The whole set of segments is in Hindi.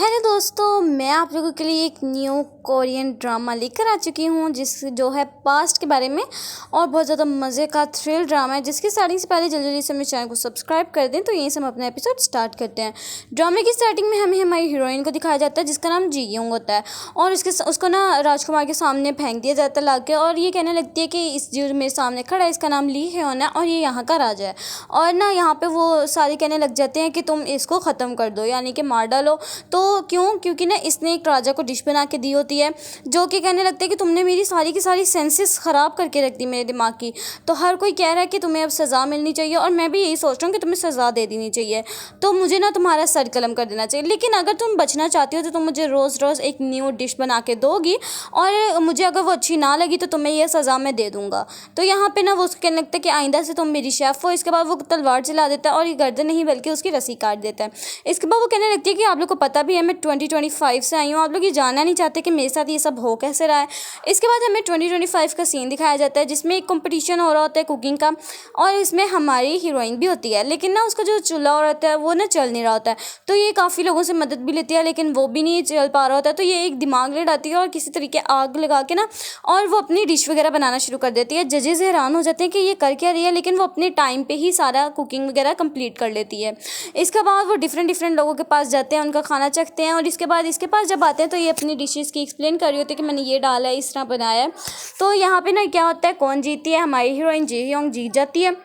हेलो दोस्तों, मैं आप लोगों के लिए एक न्यू कोरियन ड्रामा लेकर आ चुकी हूँ जो है पास्ट के बारे में और बहुत ज़्यादा मज़े का थ्रिल ड्रामा है जिसकी स्टार्टिंग से पहले जल्दी जल्दी से मेरे चैनल को सब्सक्राइब कर दें। तो यहीं से हम अपना एपिसोड स्टार्ट करते हैं। ड्रामे की स्टार्टिंग में हमें हमारी हीरोइन को दिखाया जाता है जिसका नाम जी यूंग होता है और उसको ना राजकुमार के सामने फेंक दिया जाता है लाके, और ये कहने लगती है कि इस जो मेरे सामने खड़ा है इसका नाम ली ह्योन है और ये यहाँ का राजा है। और ना यहाँ पे वो सारे कहने लग जाते हैं कि तुम इसको ख़त्म कर दो, यानी कि मार डालो। तो क्योंकि ना इसने एक राजा को डिश बना के दी होती है जो कि कहने लगते हैं कि तुमने मेरी सारी की सारी सेंसेस ख़राब करके रख दी मेरे दिमाग की। तो हर कोई कह रहा है कि तुम्हें अब सज़ा मिलनी चाहिए और मैं भी यही सोच रहा हूँ कि तुम्हें सज़ा दे देनी चाहिए। तो मुझे ना तुम्हारा सर कलम कर देना चाहिए, लेकिन अगर तुम बचना चाहती हो तो तुम मुझे रोज़ रोज़ एक न्यू डिश बना के दोगी और मुझे अगर वो अच्छी ना लगी तो तुम्हें यह सज़ा मैं दे दूँगा। तो यहाँ पर ना वो उसको कहने लगता है कि आइंदा से तुम मेरी शेफ़ हो। इसके बाद वो तलवार चला देता है और ये गर्दन नहीं बल्कि उसकी रस्सी काट देता है। इसके बाद वो कहने लगती है कि आप लोग को पता भी है मैं 2025 से आई हूँ, आप लोग ये जानना नहीं चाहते कि मेरे साथ ये सब हो कैसे रहा है। इसके बाद हमें 2025 का सीन दिखाया जाता है जिसमें एक कंपटीशन हो रहा होता है कुकिंग का और इसमें हमारी हीरोइन भी होती है, लेकिन ना उसका जो चूल्हा रहता है वो ना चल नहीं रहा होता है। तो ये काफ़ी लोगों से मदद भी लेती है लेकिन वो भी नहीं चल पा रहा होता है। तो ये एक दिमाग लड़ाती है और किसी तरीके आग लगा के ना और वो अपनी डिश वगैरह बनाना शुरू कर देती है। जजेस हैरान हो जाते हैं कि ये कर क्या रही है, लेकिन वो अपने टाइम पे ही सारा कुकिंग वगैरह कंप्लीट कर लेती है। इसके बाद वो डिफरेंट लोगों के पास जाते हैं, उनका खाना चखते हैं और इसके बाद इसके पास जब आते हैं तो ये अपनी डिशेस की एक्सप्लेन कर रही होती है कि मैंने ये डाला है, इस तरह बनाया है। तो यहाँ पे ना क्या होता है, कौन जीती है, हमारी हीरोइन जी योंग जीत जाती है।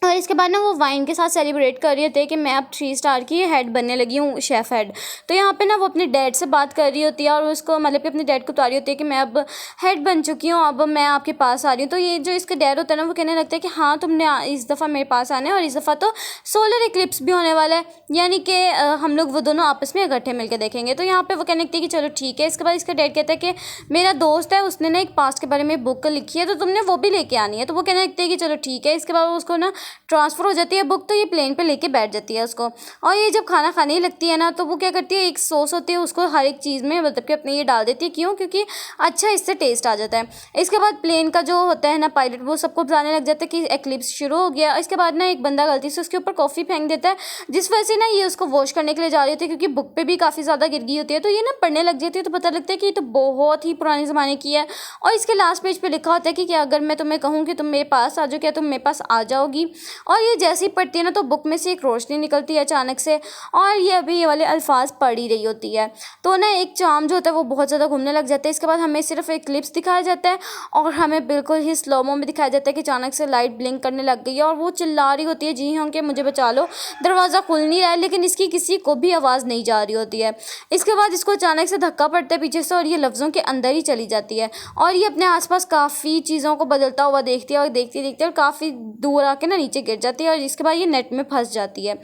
और इसके बाद ना वो वाइन के साथ सेलिब्रेट कर रही होती है कि मैं अब 3 स्टार की हेड बनने लगी हूँ, शेफ़ हेड। तो यहाँ पे ना वो अपने डैड से बात कर रही होती है और उसको मतलब कि अपने डैड को बता रही होती है कि मैं अब हेड बन चुकी हूँ, अब मैं आपके पास आ रही हूँ। तो ये जो इसका डैड होता है ना वो कहने लगता है कि हाँ तुमने इस दफ़ा मेरे पास आना है और इस दफ़ा तो सोलर इक्लिप्स भी होने वाला है, यानी कि हम लोग वो दोनों आपस में इकट्ठे मिलकर देखेंगे। तो यहाँ पर वो कहने लगती है कि चलो ठीक है। इसके बाद इसका डैड कहता है कि मेरा दोस्त है उसने ना एक पास्ट के बारे में बुक लिखी है तो तुमने वो भी लेके आनी है। तो वो कहने लगती है कि चलो ठीक है। इसके बाद उसको ना ट्रांसफ़र हो जाती है बुक, तो ये प्लेन पे लेके बैठ जाती है उसको। और ये जब खाना खाने ही लगती है ना तो वो क्या करती है, एक सॉस होती है उसको हर एक चीज़ में मतलब कि अपने ये डाल देती है। क्योंकि अच्छा इससे टेस्ट आ जाता है। इसके बाद प्लेन का जो होता है ना पायलट, वो सबको बताने लग जाता है कि एक्लिप्स शुरू हो गया। इसके बाद ना एक बंदा गलती से उसके ऊपर कॉफ़ी फेंक देता है जिस वजह से ना ये उसको वॉश करने के लिए जा रही होती है क्योंकि बुक पे भी काफ़ी ज़्यादा गिर गई होती है। तो ये ना पढ़ने लग जाती है तो पता लगता है कि ये तो बहुत ही पुराने ज़माने की है। और इसके लास्ट पेज पर लिखा होता है कि क्या अगर मैं तुम्हें कहूँ कि तुम मेरे पास आ जाओ, क्या तुम मेरे पास आ जाओगी। और ये जैसे ही पढ़ती है ना तो बुक में से एक रोशनी निकलती है अचानक से और ये अभी ये वाले अल्फाज पढ़ ही रही होती है। तो ना एक चाम जो होता है वो बहुत ज़्यादा घूमने लग जाता है। इसके बाद हमें सिर्फ एक क्लिप्स दिखाया जाता है और हमें बिल्कुल ही स्लोमो में दिखाया जाता है कि अचानक से लाइट ब्लिंक करने लग गई है और वो चिल्ला रही होती है जी हाँ कि मुझे बचा लो, दरवाज़ा खुल नहीं रहा है, लेकिन इसकी किसी को भी आवाज़ नहीं जा रही होती है। इसके बाद इसको अचानक से धक्का पड़ता है पीछे से और ये लफ्ज़ों के अंदर ही चली जाती है और ये अपने आसपास काफ़ी चीज़ों को बदलता हुआ देखती है और देखती देखती और काफ़ी दूर आके ना नीचे गिर जाती है और इसके बाद ये नेट में फंस जाती है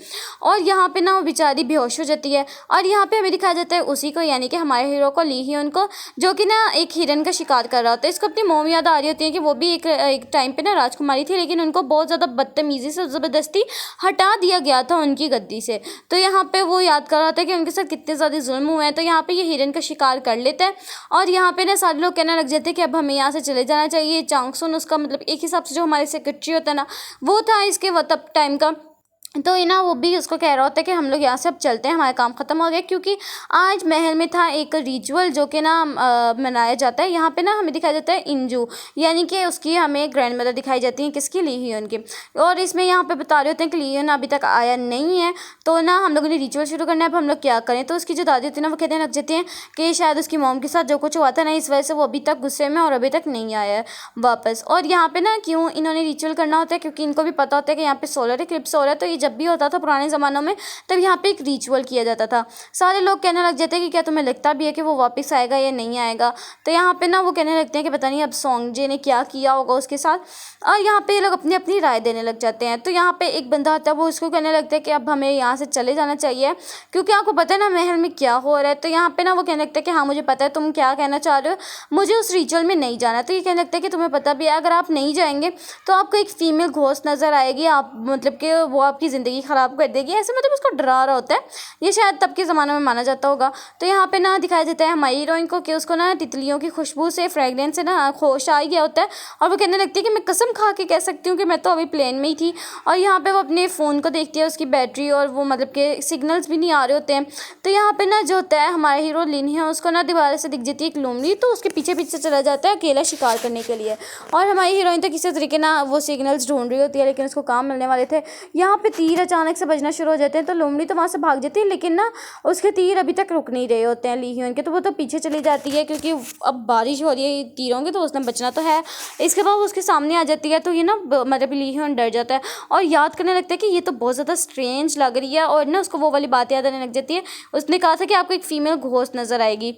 और यहाँ पे ना वो बेचारी बेहोश हो जाती है। और यहाँ पे हमें दिखाया जाता है उसी को, यानी कि हमारे हीरो को, ली ह्योन को, जो कि ना एक हिरन का शिकार कर रहा होता है। इसको अपनी मॉम याद आ रही होती है कि वो भी एक टाइम पे ना राजकुमारी थी लेकिन उनको बहुत ज़्यादा बदतमीज़ी से ज़बरदस्ती हटा दिया गया था उनकी गद्दी से। तो यहाँ पे वो याद कर रहा होता है कि उनके साथ कितने ज़्यादा जुल्म हुए हैं। तो यहाँ पे ये हिरन का शिकार कर लेता है और यहाँ पे ना सारे लोग कहने लग जाते हैं कि अब हमें यहाँ से चले जाना चाहिए। चांगसुन उसका मतलब एक हिसाब से जो हमारे सेक्रेटरी होता है ना वो था इसके तब टाइम का। तो ना वो भी उसको कह रहा होता है कि हम लोग यहाँ से अब चलते हैं, हमारा काम ख़त्म हो गया, क्योंकि आज महल में था एक रिचुअल जो कि ना मनाया जाता है। यहाँ पे ना हमें दिखाया जाता है इंजू, यानी कि उसकी हमें ग्रैंड मदर दिखाई जाती है, किसकी, ली ह्योन की। और इसमें यहाँ पे बता रहे होते हैं कि ली ह्योन अभी तक आया नहीं है तो ना हम लोगों ने रिचुअल शुरू करना है, अब हम लोग क्या करें। तो उसकी जो दादी होती है ना वो कहते लग जाती हैं कि शायद उसकी मॉम के साथ जो कुछ हुआ था ना इस वजह से वो अभी तक गुस्से में और अभी तक नहीं आया है वापस। और यहाँ पे ना क्यों इन्होंने रिचुअल करना होता है, क्योंकि इनको भी पता होता है कि यहाँ पे सोलर इक्लिप्स हो रहा है। तो ये जब भी होता था पुराने ज़मानों में तब यहाँ पे एक रिचुअल किया जाता था। सारे लोग कहने लग जाते हैं कि क्या तुम्हें लगता भी है कि वो वापस आएगा या नहीं आएगा। तो यहाँ पे ना वो कहने लगते हैं कि पता नहीं अब सोंगजे ने क्या किया होगा उसके साथ, और यहाँ पे लोग अपनी अपनी राय देने लग जाते हैं। तो यहाँ पे एक बंदा आता है वो उसको कहने लगता है कि अब हमें यहाँ से चले जाना चाहिए क्योंकि आपको पता है ना महल में क्या हो रहा है। तो यहाँ पे ना वो कहने लगता है कि हाँ मुझे पता है तुम क्या कहना चाह रहे हो, मुझे उस रिचुअल में नहीं जाना। तो ये कहने लगता है कि तुम्हें पता भी है अगर आप नहीं जाएंगे तो आपको एक फीमेल घोस्ट नज़र आएगी, आप मतलब कि वो आपकी ज़िंदगी ख़राब कर देगी, ऐसे मतलब उसको डरा रहा होता है। ये शायद तब के ज़माने में माना जाता होगा। तो यहाँ पे ना दिखाया जाता है हमारी हीरोइन को कि उसको ना तितलियों की खुशबू से, फ्रेगरेंस से ना होश आ गया होता है और वो कहने लगती है कि मैं कसम खा के कह सकती हूँ कि मैं तो अभी प्लेन में ही थी। और यहाँ पे वो अपने फ़ोन को देखती है, उसकी बैटरी और वो मतलब के सिग्नल्स भी नहीं आ रहे होते हैं। तो यहाँ पे ना जो होता है हमारा हीरो लिन है, उसको ना दोबारा से दिख जाती है एक लोमड़ी, तो उसके पीछे पीछे चला जाता है अकेला शिकार करने के लिए। और हमारी हीरोइन तो किसी तरीके ना वो सिग्नल्स ढूंढ रही होती है, लेकिन उसको काम मिलने वाले थे। यहाँ पे तीर अचानक से बजना शुरू हो जाते हैं, तो लोमड़ी तो वहाँ से भाग जाती है, लेकिन ना उसके तीर अभी तक रुक नहीं रहे होते हैं ली ह्यून के, तो वो तो पीछे चली जाती है क्योंकि अब बारिश हो रही है तीरों की, तो उसने बचना तो है। इसके बाद उसके सामने आ जाती है, तो ये ना मतलब ली ह्यून डर जाता है और याद करने लगता है कि ये तो बहुत ज़्यादा स्ट्रेंज लग रही है। और ना उसको वो वाली बात याद आने लग जाती है, उसने कहा था कि आपको एक फीमेल घोस्ट नज़र आएगी।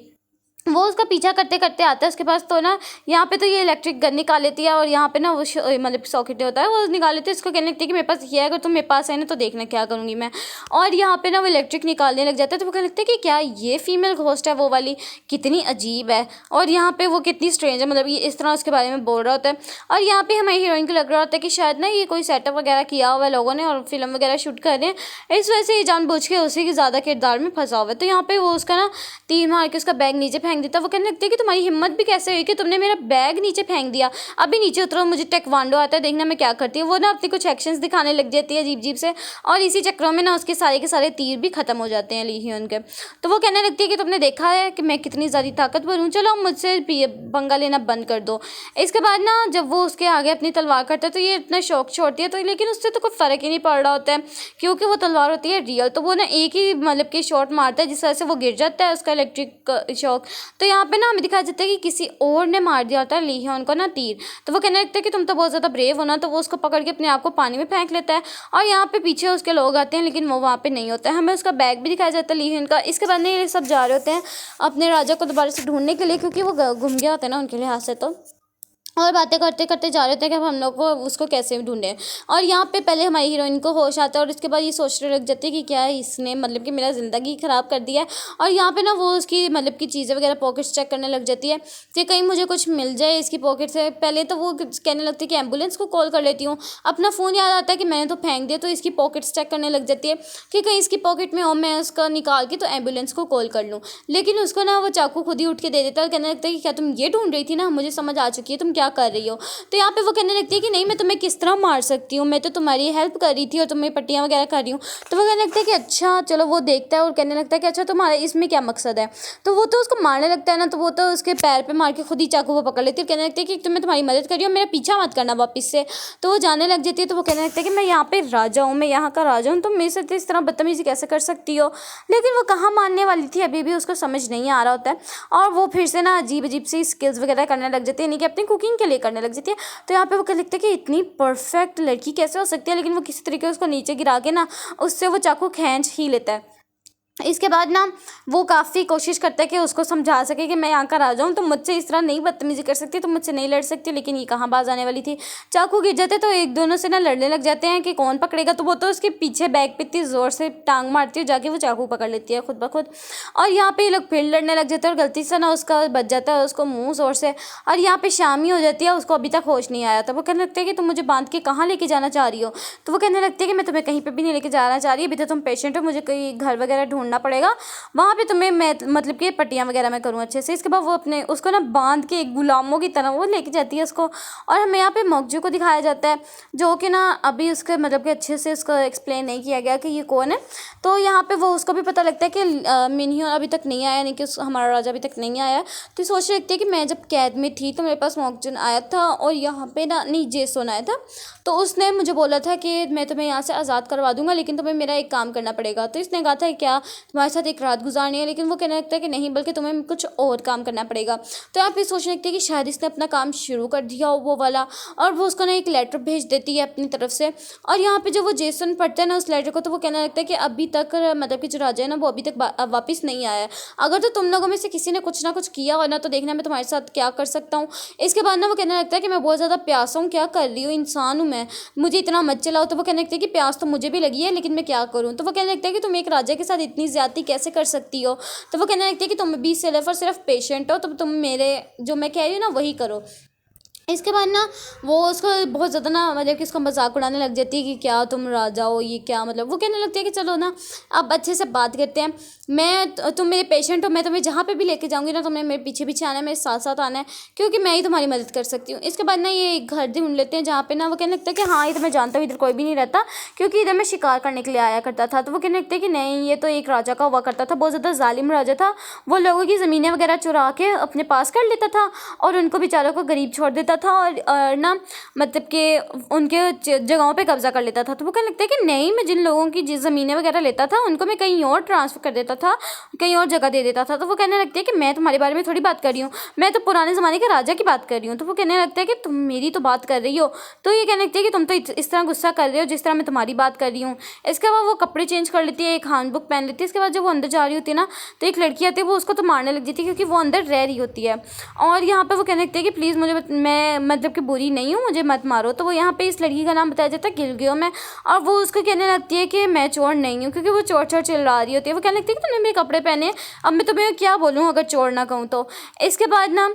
वो उसका पीछा करते करते आता है उसके पास, तो ना यहाँ पे तो ये इलेक्ट्रिक गन निकाल लेती है और यहाँ पे ना वो मतलब सॉकेट होता है वो निकाल लेती है। इसको कहने लगती है कि मेरे पास ये है, अगर तुम मेरे पास है ना तो देखना क्या करूँगी मैं। और यहाँ पे ना वो इलेक्ट्रिक निकालने लग जाता है, तो वो कहने लगता है कि क्या ये फीमेल घोस्ट है वो वाली, कितनी अजीब है और यहाँ पे वो कितनी स्ट्रेंज है, मतलब ये इस तरह उसके बारे में बोल रहा होता है। और यहाँ पे हमारी हीरोइन को लग रहा होता है कि शायद ना ये कोई सेटअप वगैरह किया हुआ है लोगों ने और फिल्म वगैरह शूट कर रहे हैं, इस वजह से ये जानबूझ के उसी के ज़्यादा किरदार में फंसा हुआ है। तो यहाँ पे वो उसका ना तीर मार के उसका बैग नीचे फेंक देता है। वो कहने लगती है कि तुम्हारी हिम्मत भी कैसे हुई कि तुमने मेरा बैग नीचे फेंक दिया, अभी नीचे उतरो, मुझे टेक्वांडो आता है, देखना मैं क्या करती हूँ। वो ना अपने कुछ एक्शंस दिखाने लग जाती है अजीब अजीब से, और इसी चक्रों में ना उसके सारे के सारे तीर भी खत्म हो जाते हैं ली ह्यून के। तो वो कहने लगती है कि तुमने देखा है कि मैं कितनी ज़्यादा ताकतवर हूँ, चलो मुझसे पंगा लेना बंद कर दो। इसके बाद ना जब वो उसके आगे अपनी तलवार करता है तो ये इतना शौक छोड़ती है, तो लेकिन उससे तो कोई फ़र्क ही नहीं पड़ रहा होता है क्योंकि वो तलवार होती है रियल। तो वो ना एक ही मतलब कि शॉट मारता है जिस तरह से वो गिर जाता है उसका इलेक्ट्रिक शॉक। तो यहाँ पे ना हमें दिखाया जाता है कि किसी और ने मार दिया होता है ली ह्यून को ना तीर। तो वो कहने लगता है कि तुम तो बहुत ज़्यादा ब्रेव हो ना, तो वो उसको पकड़ के अपने आप को पानी में फेंक लेता है और यहाँ पे पीछे उसके लोग आते हैं, लेकिन वो वहाँ पे नहीं होता है। हमें उसका बैग भी दिखाया जाता है ली ह्यून का। इसके बाद ये सब जा रहे होते हैं अपने राजा को दोबारा से ढूंढने के लिए, क्योंकि वो घूम गया होता है ना उनके लिहाज से, तो और बातें करते करते जा रहे थे कि अब हम लोग को उसको कैसे ढूंढें। और यहाँ पे पहले हमारी हीरोइन को होश आता है और इसके बाद ये सोचने लग जाती है कि क्या इसने मतलब कि मेरा ज़िंदगी ख़राब कर दिया है। और यहाँ पे ना वो उसकी मतलब कि चीज़ें वगैरह पॉकेट्स चेक करने लग जाती है कि कहीं मुझे कुछ मिल जाए इसकी पॉकेट से। पहले तो वो कहने लगती है कि एम्बुलेंस को कॉल कर लेती हूँ, अपना फ़ोन याद आता है कि मैंने तो फेंक दिया, तो इसकी पॉकेट्स चेक करने लग जाती है कि कहीं इसकी पॉकेट में हो, मैं उसका निकाल के तो एम्बुलेंस को कॉल कर लूँ। लेकिन उसको ना वो चाकू खुद ही उठ के दे देता है और कहने लगता है कि क्या तुम ये ढूंढ रही थी ना, मुझे समझ आ चुकी है तुम क्या कर रही हो। तो यहाँ पे वो कहने लगती है कि नहीं, मैं तुम्हें किस तरह मार सकती हूँ, मैं तो तुम्हारी हेल्प कर रही थी और तुम्हें पट्टियाँ वगैरह कर रही हूँ। तो वो कहने लगता है कि अच्छा चलो, वो देखता है और कहने लगता है कि अच्छा तुम्हारा इसमें क्या मकसद है। तो वो तो उसको मारने लगता है ना, तो वो तो उसके पैर पे मार के खुद ही चाकू वो पकड़ लेती है, कहने लगती है कि तुम्हें तुम्हारी मदद करी हो, मेरा पीछा मत करना वापस से। तो वो जाने लग जाती है। तो वो कहने लगता है कि मैं यहाँ पे राजा हूँ, मैं यहाँ का राजा हूँ, तुम मेरे साथ इस तरह बदतमीजी कैसे कर सकती हो। लेकिन वो कहाँ मानने वाली थी, अभी भी उसको समझ नहीं आ रहा होता है और वो फिर से ना अजीब अजीब सी स्किल्स वगैरह करने लग जाती है, यानी कि अपनी कुकिंग के लिए करने लग जाती है। तो यहाँ पे वो लिखते हैं कि इतनी परफेक्ट लड़की कैसे हो सकती है, लेकिन वो किसी तरीके से उसको नीचे गिरा के ना उससे वो चाकू खींच ही लेता है। इसके बाद ना वो काफ़ी कोशिश करता है कि उसको समझा सके कि मैं यहाँ का राजा हूँ, तो मुझसे इस तरह नहीं बदतमीजी कर सकती, तो मुझसे नहीं लड़ सकती। लेकिन ये कहाँ बाज आने वाली थी, चाकू गिर जाते तो एक दोनों से ना लड़ने लग जाते हैं कि कौन पकड़ेगा। तो वो तो उसके पीछे बैग पे इतनी ज़ोर से टांग मारती है, जाके वो चाकू पकड़ लेती है खुद ब खुद। और यहाँ पे ये लोग फिर लड़ने लग जाते हैं और गलती से ना उसका बच जाता है उसको मुँह ज़ोर से। और यहाँ पे शाम ही हो जाती है, उसको अभी तक होश नहीं आया। तो वो कहने लगता है कि तुम मुझे बांध के कहाँ लेके जाना चाह रही हो। तो वो कहने लगती है कि मैं तुम्हें कहीं पर भी नहीं लेके जाना चाह रही, अभी तो तुम पेशेंट हो, मुझे कोई घर वगैरह ढूंढना पड़ेगा, वहाँ पे तुम्हें मैं मतलब कि पट्टियाँ वगैरह मैं करूँ अच्छे से। इसके बाद वो अपने उसको ना बांध के एक गुलामों की तरह वो लेके जाती है उसको। और हमें यहाँ पे मोक्जू को दिखाया जाता है, जो कि ना अभी उसके मतलब कि अच्छे से उसको एक्सप्लेन नहीं किया गया कि ये कौन है। तो यहाँ पे वो उसको भी पता लगता है कि मिनह्यून अभी तक नहीं आया, यानी कि हमारा राजा अभी तक नहीं आया। तो सोच रखती है कि मैं जब कैद में थी तो मेरे पास मोक्जुन आया था और यहाँ पे ना नहीं जेसन आया था, तो उसने मुझे बोला था कि मैं तुम्हें यहाँ से आज़ाद करवा दूंगा, लेकिन तुम्हें मेरा एक काम करना पड़ेगा। तो इसने कहा था क्या तुम्हारे साथ एक रात गुजारनी है, लेकिन वो कहने लगता है कि नहीं, बल्कि तुम्हें कुछ और काम करना पड़ेगा। तो आप ये सोचने लगते हैं कि शायद इसने अपना काम शुरू कर दिया हो वो वाला, और वो उसको ना एक लेटर भेज देती है अपनी तरफ से। और यहाँ पे जो वो जेसन पढ़ता है ना उस लेटर को, तो वो कहने लगता है कि अभी तक मतलब कि जो राजा है ना वो अभी तक वापस नहीं आया है। अगर तो तुम लोगों में से किसी ने कुछ ना कुछ किया हो ना, तो देखना मैं तुम्हारे साथ क्या कर सकता हूँ। इसके बाद ना वो कहने लगता है कि मैं बहुत ज़्यादा प्यासा हूँ, क्या कर रही हूँ, इंसान हूँ मैं, मुझे इतना मत चलाओ। तो वो कहने लगता है कि प्यास तो मुझे भी लगी है, लेकिन मैं क्या करूँ। तो वो कहने लगता है कि तुम एक राजा के साथ इतनी ज्यादती कैसे कर सकती हो। तो वो कहने लगती है कि तुम भी सिर्फ और सिर्फ पेशेंट हो, तो तुम मेरे जो मैं कह रही हूँ ना वही करो। इसके बाद ना वो उसको बहुत ज़्यादा ना मतलब कि उसका मजाक उड़ाने लग जाती है कि क्या तुम राजा हो, ये क्या मतलब। वो कहने लगती है कि चलो ना अब अच्छे से बात करते हैं, तुम मेरे पेशेंट हो, मैं तुम्हें जहाँ पे भी लेके जाऊँगी ना तुम्हें मेरे पीछे पीछे आना है, मेरे साथ साथ आना है, क्योंकि मैं ही तुम्हारी मदद कर सकती हूँ। इसके बाद ना ये एक घर ढूंढ लेते हैं जहाँ पे ना वो कहने लगता है कि हाँ इधर मैं जानता हूँ, इधर कोई भी नहीं रहता, क्योंकि इधर मैं शिकार करने के लिए आया करता था। तो वो कहने लगते हैं कि नहीं, ये तो एक राजा का हुआ करता था, बहुत ज़्यादा जालिम राजा था, वो लोगों की ज़मीनें वगैरह चुरा के अपने पास कर लेता था और उनको बेचारों को गरीब छोड़ देता था और ना मतलब कि उनके जगहों पे कब्जा कर लेता था। तो वो कहने लगता है कि नहीं, मैं जिन लोगों की जिस ज़मीनें वगैरह लेता था उनको मैं कहीं और ट्रांसफ़र कर देता था, कहीं और जगह दे देता था। तो वो कहने लगती है कि मैं तुम्हारे बारे में थोड़ी बात कर रही हूँ, मैं तो पुराने ज़माने के राजा की बात कर रही हूँ। तो वो कहने लगता है कि तुम मेरी तो बात कर रही हो। तो ये कहने लगती है कि तुम तो इस तरह गुस्सा कर रहे हो जिस तरह मैं तुम्हारी बात कर रही हूँ। इसके बाद वो कपड़े चेंज कर लेती है, एक हैंडबुक पहन लेती है। इसके बाद जब वो अंदर जा रही होती है ना तो एक लड़की आती है, वो उसको तो मारने लग जाती है क्योंकि वो अंदर रह रही होती है। और यहाँ पे वो कहने लगती है कि प्लीज़ मुझे मैं मतलब कि बुरी नहीं हूँ, मुझे मत मारो। तो वो यहाँ पे इस लड़की का नाम बताया जाता है गिलगियोम है, और वो उसको कहने लगती है कि मैं चोर नहीं हूँ, क्योंकि वो चोर चोर चिल्ला रही होती है। वो कहने लगती है कि तुमने मेरे कपड़े पहने हैं, अब मैं तुम्हें क्या बोलूँ अगर चोर ना कहूँ तो। इसके बाद ना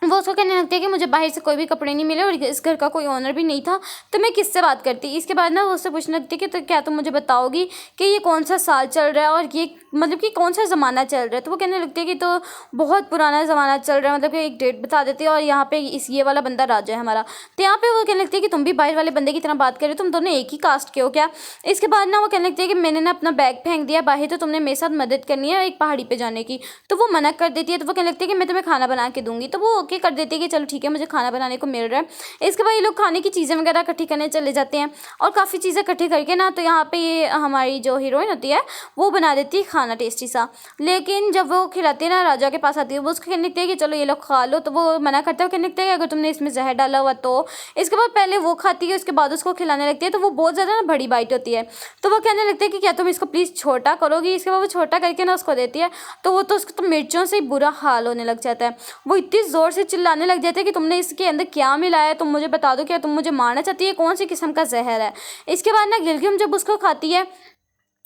वो उसको कहने लगती है कि मुझे बाहर से कोई भी कपड़े नहीं मिले और इस घर का कोई ओनर भी नहीं था, तो मैं किससे बात करती। इसके बाद ना वो उससे पूछने लगती है कि तो क्या तुम मुझे बताओगी कि ये कौन सा साल चल रहा है और ये मतलब कि कौन सा ज़माना चल रहा है। तो वो कहने लगती है कि तो बहुत पुराना ज़माना चल रहा है, मतलब कि एक डेट बता देती है और यहाँ पे ये वाला बंदा राजा है हमारा। तो यहाँ पे वो कहने लगती है कि तुम भी बाहर वाले बंदे की तरह बात कर रहे हो, तुम दोनों एक ही कास्ट के हो क्या। इसके बाद ना वो कहने लगती है कि मैंने ना अपना बैग फेंक दिया बाहर, तो तुमने मेरे साथ मदद करनी है एक पहाड़ी पर जाने की। तो वो मना कर देती है। तो वो कहने लगती है कि मैं तुम्हें खाना बना के दूँगी। तो वो ओके कर देती है कि चलो ठीक है, मुझे खाना बनाने को मिल रहा है। इसके बाद ये लोग खाने की चीज़ें वगैरह इकट्ठी करने चले जाते हैं और काफ़ी चीज़ें इकट्ठी करके ना तो यहाँ पे ये हमारी जो हीरोइन होती है वो बना देती है खाना टेस्टी सा। लेकिन जब वो खिलाती है ना राजा के पास आती है, वो उसको कहने लगती है कि चलो ये लोग खा लो। तो वो मना करता है, कहने लगता है कि अगर तुमने इसमें जहर डाला हुआ तो। इसके बाद पहले वो खाती है, उसके बाद उसको खिलाने लगती है। तो वो बहुत ज़्यादा ना बड़ी बाइट होती है। तो वो कहने लगता है कि क्या तुम इसको प्लीज़ छोटा करोगी। इसके बाद वो छोटा करके ना उसको देती है, तो वो तो उसको तो मिर्चों से ही बुरा हाल होने लग जाता है। वो इतनी ज़ोर से चिल्लाने लग जाता है कि तुमने इसके अंदर क्या मिलाया है, तुम मुझे बता दो, क्या तुम मुझे मारना चाहती है, कौन सी किस्म का जहर है। इसके बाद ना गिलगिम जब उसको खाती है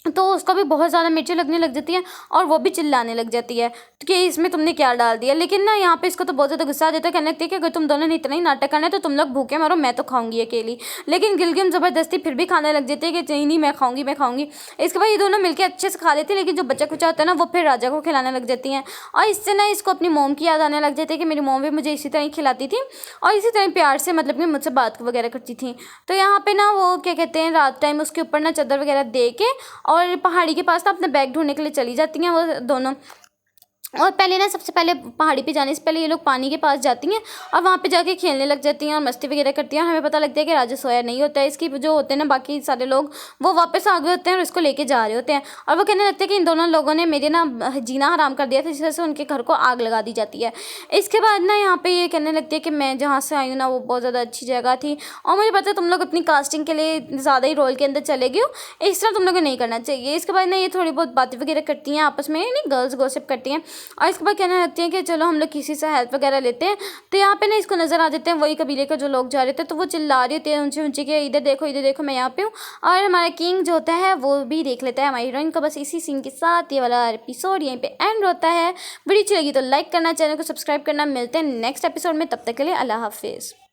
तो उसको भी बहुत ज़्यादा मिर्चें लगने लग जाती हैं और वो भी चिल्लाने लग जाती है कि इसमें तुमने क्या डाल दिया। लेकिन ना यहाँ पे इसको तो बहुत ज़्यादा गुस्सा आ जाता है, कहने लगती है कि अगर तुम दोनों ने इतना ही नाटक करना है तो तुम लोग भूखे मरो, मैं तो खाऊंगी अकेली। लेकिन गिलगिम ज़बरदस्ती फिर भी खाने लग जाती है कि नहीं नहीं मैं खाऊंगी मैं खाऊंगी। इसके बाद ये दोनों मिलकर अच्छे से खा लेते हैं, लेकिन जो बच्चा कुचा होता है ना वो फिर राजा को खिलाने लग जाती हैं। और इससे ना इसको अपनी मोम की याद आने लग जाती है कि मेरी मोम भी मुझे इसी तरह ही खिलाती थी और इसी तरह प्यार से मतलब कि मुझसे बात वगैरह करती थी। तो यहाँ पे ना वो क्या कहते हैं रात टाइम उसके ऊपर ना चादर वगैरह दे के और पहाड़ी के पास ना अपना बैग ढूंढने के लिए चली जाती हैं वो दोनों। और पहले ना सबसे पहले पहाड़ी पे जाने से पहले ये लोग पानी के पास जाती हैं और वहाँ पे जाके खेलने लग जाती हैं और मस्ती वगैरह करती हैं। और हमें पता लगता है कि राजा सोया नहीं होता है, इसकी जो होते हैं ना बाकी सारे लोग वो वापस आ गए होते हैं और इसको लेके जा रहे होते हैं। और वो कहने लगते हैं कि इन दोनों लोगों ने मेरे ना जीना हराम कर दिया था, जिस वजह से उनके घर को आग लगा दी जाती है। इसके बाद ना यहाँ पे ये कहने लगती है कि मैं जहाँ से आई हूँ ना वो बहुत ज़्यादा अच्छी जगह थी और मुझे पता है तुम लोग अपनी कास्टिंग के लिए ज़्यादा ही रोल के अंदर चले गए हो, इस तरह तुम लोग को नहीं करना चाहिए। इसके बाद ना ये थोड़ी बहुत बातें वगैरह करती हैं आपस में, नहीं गर्ल्स गॉसिप करती हैं और इसके बाद कहने लगती हैं कि चलो हम लोग किसी से हेल्प वगैरह लेते हैं। तो यहाँ पे ना इसको नज़र आ जाते हैं वही कबीले के जो लोग जा रहे थे, तो वो चिल्ला रही होती है ऊंचे ऊंचे कि इधर देखो मैं यहाँ पे हूँ। और हमारा किंग जो होता है वो भी देख लेता है हमारी हीरोइन को। बस इसी सीन के साथ ये वाला एपिसोड यहीं पे एंड होता है। वीडियो अच्छी लगी तो लाइक करना, चैनल को सब्सक्राइब करना। मिलते हैं नेक्स्ट एपिसोड में, तब तक के लिए अल्लाह हाफिज़।